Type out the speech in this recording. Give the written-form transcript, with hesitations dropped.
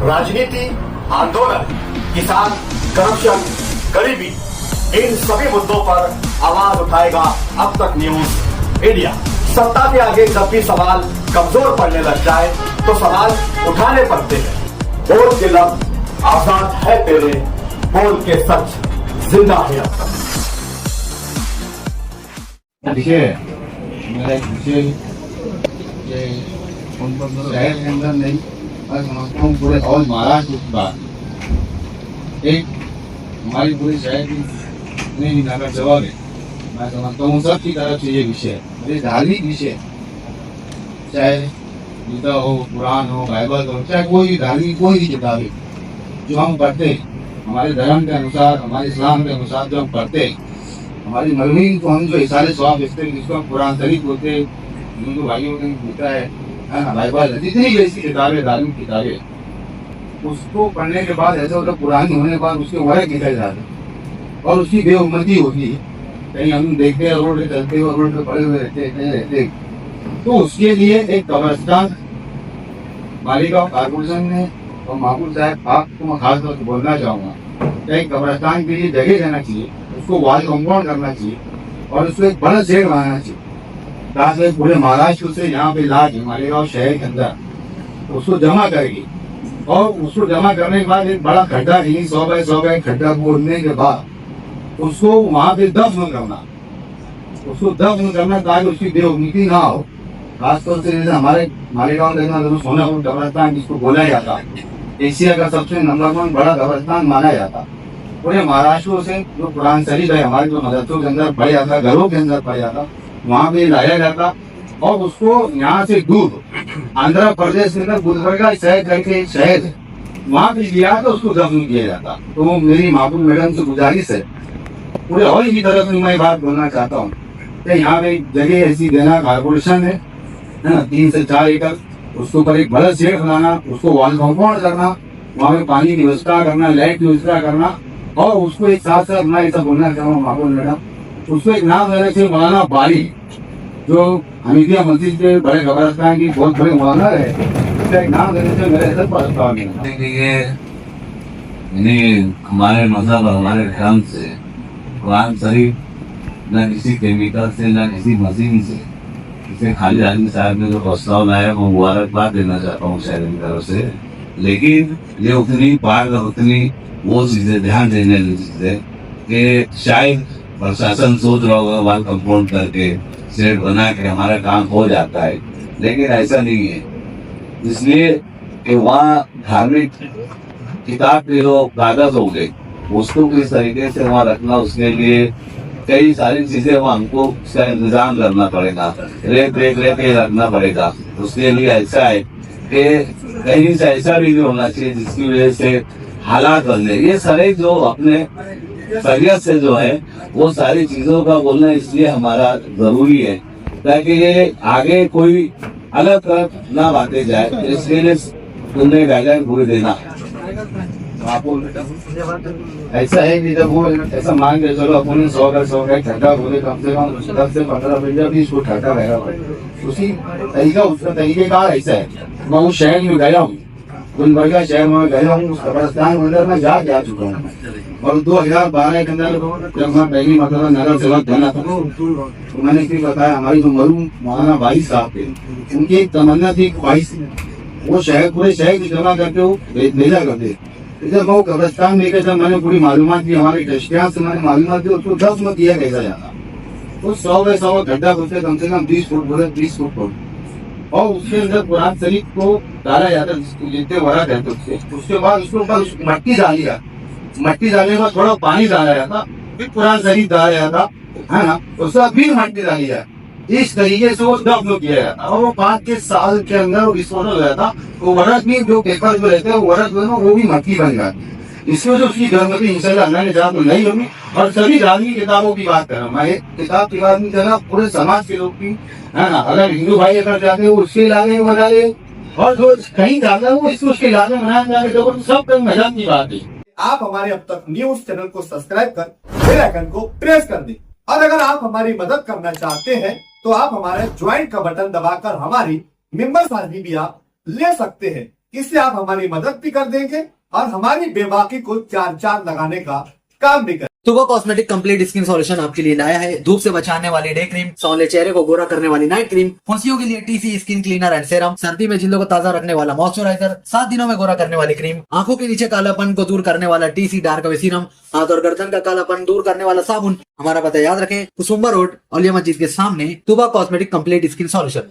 राजनीति, आंदोलन, किसान, करप्शन, गरीबी, इन सभी मुद्दों पर आवाज उठाएगा अब तक न्यूज इंडिया। सत्ता के आगे जब भी सवाल कमजोर पड़ने लग जाए तो सवाल उठाने पड़ते हैं। बोल के लफ्ज आजाद है तेरे, बोल के सच जिंदा है अब तक। देखिए, मेरा एक विषय ये शहर के अंदर नहीं, मैं समझता हूँ पूरे और महाराष्ट्र की बात एक हमारी पूरी शहर की नहीं नगर जवाब है। मैं समझता हूँ सबकी तरफ से ये विषय है, ये धार्मिक विषय, चाहे गीता हो, कुरान हो, बाइबल हो, चाहे कोई भी धार्मिक कोई भी किताब है जो हम पढ़ते हैं हमारे धर्म के अनुसार, हमारे इस्लाम के अनुसार जो हम पढ़ते हैं, हमारी मरमीन को हम जो इशारे स्वाब देखते हैं, जिसको हम कुरान शरीफ बोलते हैं, हिंदू भाइयों ने लिखा है ना, बाइबल, जितनी भी ऐसी किताबें, धार्मिक किताबें, उसको पढ़ने के बाद ऐसा होता है पुरानी होने के बाद उसके वर्क निकल जाते हैं और उसकी बेउम्मती होती है। कहीं हम देखते हैं रोड पे चलते हुए, रोड पे पड़े हुए रहते हैं, कहीं रहते हैं, तो उसके लिए एक कब्रिस्तान मालीगांव कारपोरेशन ने और माहबूब साहब आपको मैं खास तौर पर बोलना चाहूँगा, एक कब्रिस्तान के लिए जगह देना चाहिए, उसको वॉल कंपाउंड करना चाहिए और उसको एक बड़ा शेड बनाना चाहिए ताकि पूरे महाराष्ट्र से यहाँ पे लाके मालेगांव शहर के अंदर उसको जमा करेगी और उसको जमा करने के बाद एक बड़ा खड्डा नहीं 100 बाय 100 का खड्डा खोदने के बाद उसको वहाँ पे दफन करना, उसको दफन करना ताकि उसकी बेउम्मीदी ना हो। खासतौर से जैसे हमारे मालेगांव के अंदर सोनापुर कब्रिस्तान जिसको बोला जाता, एशिया का सबसे नंबर 1 बड़ा कब्रिस्तान माना जाता। पूरे महाराष्ट्र से जो कुरान शरीफ है हमारे जो मदरसों के अंदर पढ़ा जाता, घरों के अंदर पढ़ा जाता, वहाँ पे लाया जाता और उसको यहाँ से दूर आंध्र प्रदेश के अंदर गुलबर्गा शहर करके एक शहर है, वहाँ पे लिया तो उसको दफन किया जाता। तो मेरी माहबूब मैडम से गुजारिश है, पूरे हॉल की तरफ मैं बात बोलना चाहता हूँ कि यहाँ पे जगह ऐसी देना, कारपोरेशन है ना, 3 से 4 एकड़, उसके ऊपर एक बड़ा शेड बनाना, उसको वॉल कंपाउंड करना, वहाँ पे पानी की व्यवस्था करना, लाइट की व्यवस्था करना और उसको एक साथ साथ मैं ऐसा बोलना चाहूँगा माहबूब मैडम, उसको एक नाम देना चाहिए मौलाना बारी, जो हमीदिया मस्जिद के बड़े कब्रिस्तान की बहुत बड़े मौलाना है, उसका एक नाम देने से मेरे ऐसा प्रस्ताव नहीं। हमारे मजहब और हमारे धर्म से कुरान शरीफ न किसी केमिकल से न किसी मशीन से, इसे खाली आदमी साहब ने जो प्रस्ताव लाया वो मुबारकबाद देना चाहता हूँ शहर की तरफ से। लेकिन ये उतनी पार और उतनी वो चीजें ध्यान देने वाली चीजें कि शायद प्रशासन सोच रहा होगा वॉल कंपाउंड करके शेड बना के हमारा काम हो जाता है, लेकिन ऐसा नहीं है। इसलिए कि वहाँ धार्मिक किताब के जो कागज हो गए उसको किस तरीके से वहाँ रखना, उसके लिए कई सारी चीजें वहाँ हमको उसका इंतजाम करना पड़ेगा, रेत के रखना पड़ेगा। उसके लिए ऐसा है कि कहीं से ऐसा भी नहीं होना चाहिए जिसकी वजह से हालात बदले। ये सारे जो अपने शरीयत से जो है वो सारी चीजों का बोलना इसलिए हमारा जरूरी है ताकि ये आगे कोई अलग तरफ ना बातें जाए, इसलिए तुमने गाइडलाइन पूरी देना। आपको ऐसा है कि जब वो ऐसा मान के चलो अपने 100 का खड्डा बोले कम से कम 10 से 15 फीट 20 फुट खड्डा रहेगा, उसी तरीका उसका तरीकेकार ऐसा है। मैं उस शहर में गया हूँ, गुलबर्गा शहर में गया हूँ, उस कब्रिस्तान के अंदर मैं जा चुका हूँ और 2012 के अंदर जब मैं पहली मतलब नगर सेवक बना था तो मैंने फिर बताया हमारी जो मरूम मौलाना भाई साहब थे, उनकी एक तमन्ना थी, ख्वाहिश थी, वो शहर पूरे शहर की जमा करके वो भेजा करते। जब वो कब्रिस्तान में जब मैंने पूरी मालूमात की, हमारे दृष्टियां से मैंने मालूमात की, उसको 10 में किया कैसा जाता, उस 100 बाय 100 गड्ढा खोदते कम से कम 20 फुट बोले 20 फुट और उसके अंदर कुरान शरीफ को डाला जाता, जितने बड़ा कहते उसके बाद उसके ऊपर मट्टी डालने के बाद थोड़ा पानी डाला जाता, फिर कुरान शरीफ डाला जाता है ना, उसका फिर मट्टी डाली जाए, इस तरीके से वो दफन किया जाता और वो 5 के साल के अंदर विस्फोट हो जाता। वो वर्क में जो पेपर जो रहते हैं वर्क में वो भी मट्टी बन जाती। इसमें जो उसकी गर्भवती इंशाल्लाह अल्लाह ने चाहा तो नहीं होगी। और सभी धार्मिक किताबों की बात कर रहा हूँ मैं, एक किताब की बात नहीं कर रहा, पूरे समाज के लोग की है ना। अगर हिंदू भाई अगर जाते हैं उसके इलाके में बना ले और जो कहीं जाता है वो इसको उसके इलाके में बनाया जाके तो सब कहीं मजाक की बात है। आप हमारे अब तक न्यूज चैनल को सब्सक्राइब कर बेल आइकन को प्रेस कर दें और अगर आप हमारी मदद करना चाहते हैं तो आप हमारे ज्वाइन का बटन दबाकर हमारी मेंबर साझी भी आप ले सकते हैं। इससे आप हमारी मदद भी कर देंगे और हमारी बेबाकी को चार चांद लगाने का काम भी करेंगे। तुबा कॉस्मेटिक कंप्लीट स्किन सॉल्यूशन आपके लिए लाया है धूप से बचाने वाली डे क्रीम, सौंले चेहरे को गोरा करने वाली नाइट क्रीम, फुंसियों के लिए TC skin cleaner and serum, सर्दी में जिल्दों को ताजा रखने वाला मॉइस्चराइजर, 7 दिनों में गोरा करने वाली क्रीम, आंखों के नीचे कालापन को दूर करने वाला टीसी डार्क वे सीरम, हाथ और गर्दन का कालापन दूर करने वाला साबुन। हमारा पता याद रखें, कुसुम्बा रोड, औलिया मस्जिद के सामने, तुबा कॉस्मेटिक कंप्लीट स्किन सॉल्यूशन।